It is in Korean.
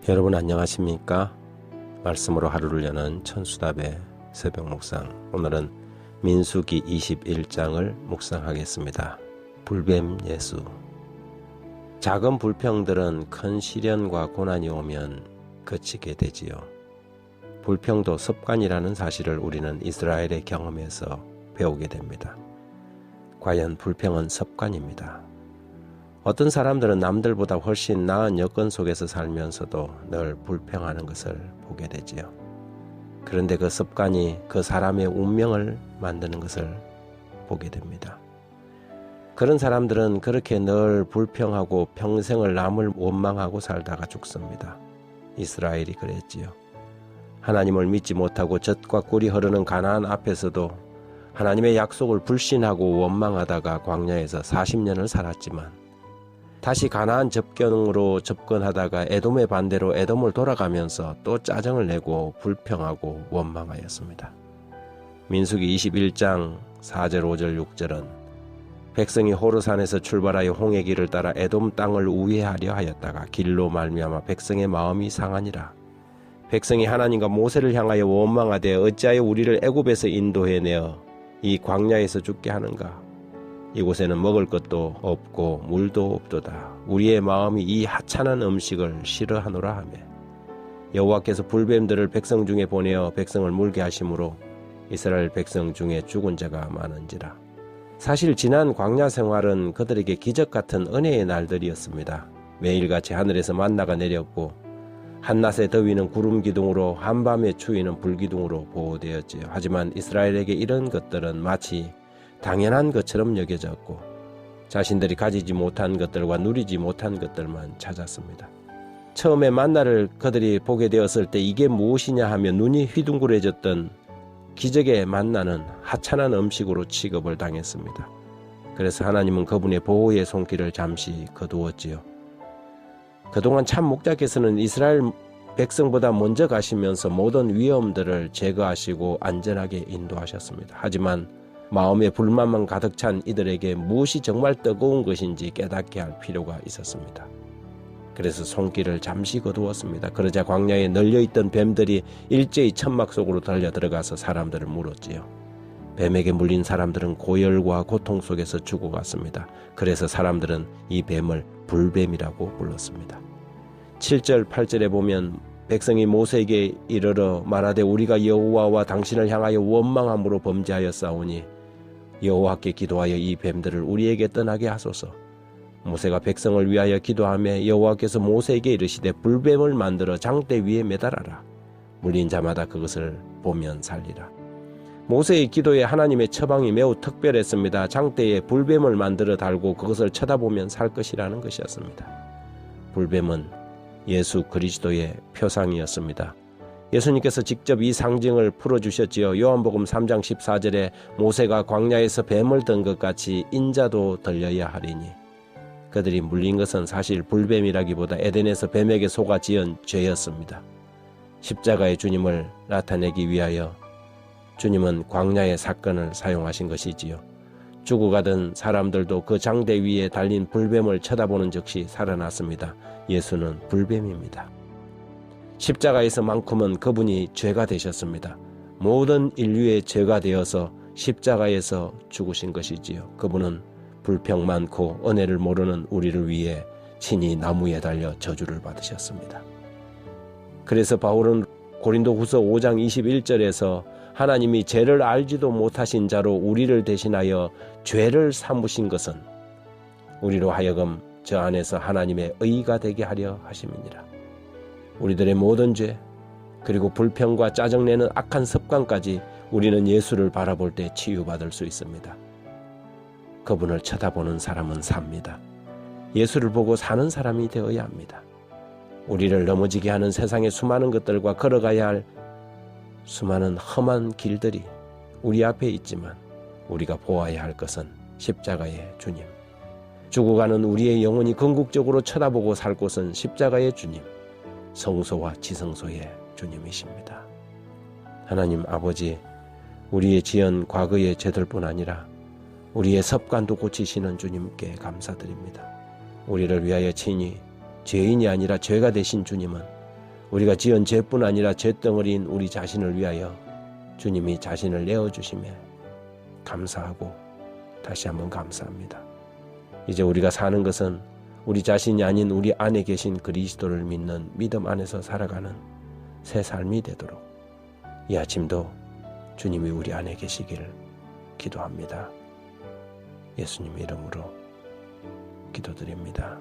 여러분 안녕하십니까? 말씀으로 하루를 여는 천수답의 새벽 묵상. 오늘은 민수기 21장을 묵상하겠습니다. 불뱀 예수. 작은 불평들은 큰 시련과 고난이 오면 그치게 되지요. 불평도 습관이라는 사실을 우리는 이스라엘의 경험에서 배우게 됩니다. 과연 불평은 습관입니다. 어떤 사람들은 남들보다 훨씬 나은 여건 속에서 살면서도 늘 불평하는 것을 보게 되지요. 그런데 그 습관이 그 사람의 운명을 만드는 것을 보게 됩니다. 그런 사람들은 그렇게 늘 불평하고 평생을 남을 원망하고 살다가 죽습니다. 이스라엘이 그랬지요. 하나님을 믿지 못하고 젖과 꿀이 흐르는 가나안 앞에서도 하나님의 약속을 불신하고 원망하다가 광야에서 40년을 살았지만 다시 가나안 접경으로 접근하다가 에돔의 반대로 에돔을 돌아가면서 또 짜증을 내고 불평하고 원망하였습니다. 민수기 21장 4절 5절 6절은 백성이 호르산에서 출발하여 홍해 길을 따라 에돔 땅을 우회하려 하였다가 길로 말미암아 백성의 마음이 상하니라. 백성이 하나님과 모세를 향하여 원망하되 어찌하여 우리를 애굽에서 인도해내어 이 광야에서 죽게 하는가. 이곳에는 먹을 것도 없고 물도 없도다. 우리의 마음이 이 하찮은 음식을 싫어하노라 하며 여호와께서 불뱀들을 백성 중에 보내어 백성을 물게 하심으로 이스라엘 백성 중에 죽은 자가 많은지라. 사실 지난 광야 생활은 그들에게 기적 같은 은혜의 날들이었습니다. 매일같이 하늘에서 만나가 내렸고 한낮의 더위는 구름 기둥으로 한밤의 추위는 불 기둥으로 보호되었지요. 하지만 이스라엘에게 이런 것들은 마치 당연한 것처럼 여겨졌고 자신들이 가지지 못한 것들과 누리지 못한 것들만 찾았습니다. 처음에 만나를 그들이 보게 되었을 때 이게 무엇이냐 하며 눈이 휘둥그레졌던 기적의 만나는 하찮은 음식으로 취급을 당했습니다. 그래서 하나님은 그분의 보호의 손길을 잠시 거두었지요. 그동안 참 목자께서는 이스라엘 백성보다 먼저 가시면서 모든 위험들을 제거하시고 안전하게 인도하셨습니다. 하지만 마음의 불만만 가득 찬 이들에게 무엇이 정말 뜨거운 것인지 깨닫게 할 필요가 있었습니다. 그래서 손길을 잠시 거두었습니다. 그러자 광야에 널려있던 뱀들이 일제히 천막 속으로 달려 들어가서 사람들을 물었지요. 뱀에게 물린 사람들은 고열과 고통 속에서 죽어갔습니다. 그래서 사람들은 이 뱀을 불뱀이라고 불렀습니다. 7절 8절에 보면 백성이 모세에게 이르러 말하되 우리가 여호와와 당신을 향하여 원망함으로 범죄하였사오니 여호와께 기도하여 이 뱀들을 우리에게 떠나게 하소서. 모세가 백성을 위하여 기도하며 여호와께서 모세에게 이르시되 불뱀을 만들어 장대 위에 매달아라. 물린 자마다 그것을 보면 살리라. 모세의 기도에 하나님의 처방이 매우 특별했습니다. 장대에 불뱀을 만들어 달고 그것을 쳐다보면 살 것이라는 것이었습니다. 불뱀은 예수 그리스도의 표상이었습니다. 예수님께서 직접 이 상징을 풀어주셨지요. 요한복음 3장 14절에 모세가 광야에서 뱀을 든 것 같이 인자도 들려야 하리니. 그들이 물린 것은 사실 불뱀이라기보다 에덴에서 뱀에게 속아 지은 죄였습니다. 십자가의 주님을 나타내기 위하여 주님은 광야의 사건을 사용하신 것이지요. 죽어가던 사람들도 그 장대 위에 달린 불뱀을 쳐다보는 즉시 살아났습니다. 예수는 불뱀입니다. 십자가에서만큼은 그분이 죄가 되셨습니다. 모든 인류의 죄가 되어서 십자가에서 죽으신 것이지요. 그분은 불평 많고 은혜를 모르는 우리를 위해 친히 나무에 달려 저주를 받으셨습니다. 그래서 바울은 고린도후서 5장 21절에서 하나님이 죄를 알지도 못하신 자로 우리를 대신하여 죄를 삼으신 것은 우리로 하여금 저 안에서 하나님의 의가 되게 하려 하심이니라. 우리들의 모든 죄 그리고 불평과 짜증내는 악한 습관까지 우리는 예수를 바라볼 때 치유받을 수 있습니다. 그분을 쳐다보는 사람은 삽니다. 예수를 보고 사는 사람이 되어야 합니다. 우리를 넘어지게 하는 세상의 수많은 것들과 걸어가야 할 수많은 험한 길들이 우리 앞에 있지만 우리가 보아야 할 것은 십자가의 주님. 죽어가는 우리의 영혼이 궁극적으로 쳐다보고 살 곳은 십자가의 주님, 성소와 지성소의 주님이십니다. 하나님 아버지, 우리의 지은 과거의 죄들뿐 아니라 우리의 습관도 고치시는 주님께 감사드립니다. 우리를 위하여 친히 죄인이 아니라 죄가 되신 주님은 우리가 지은 죄뿐 아니라 죄덩어리인 우리 자신을 위하여 주님이 자신을 내어주심에 감사하고 다시 한번 감사합니다. 이제 우리가 사는 것은 우리 자신이 아닌 우리 안에 계신 그리스도를 믿는 믿음 안에서 살아가는 새 삶이 되도록 이 아침도 주님이 우리 안에 계시기를 기도합니다. 예수님 이름으로 기도드립니다.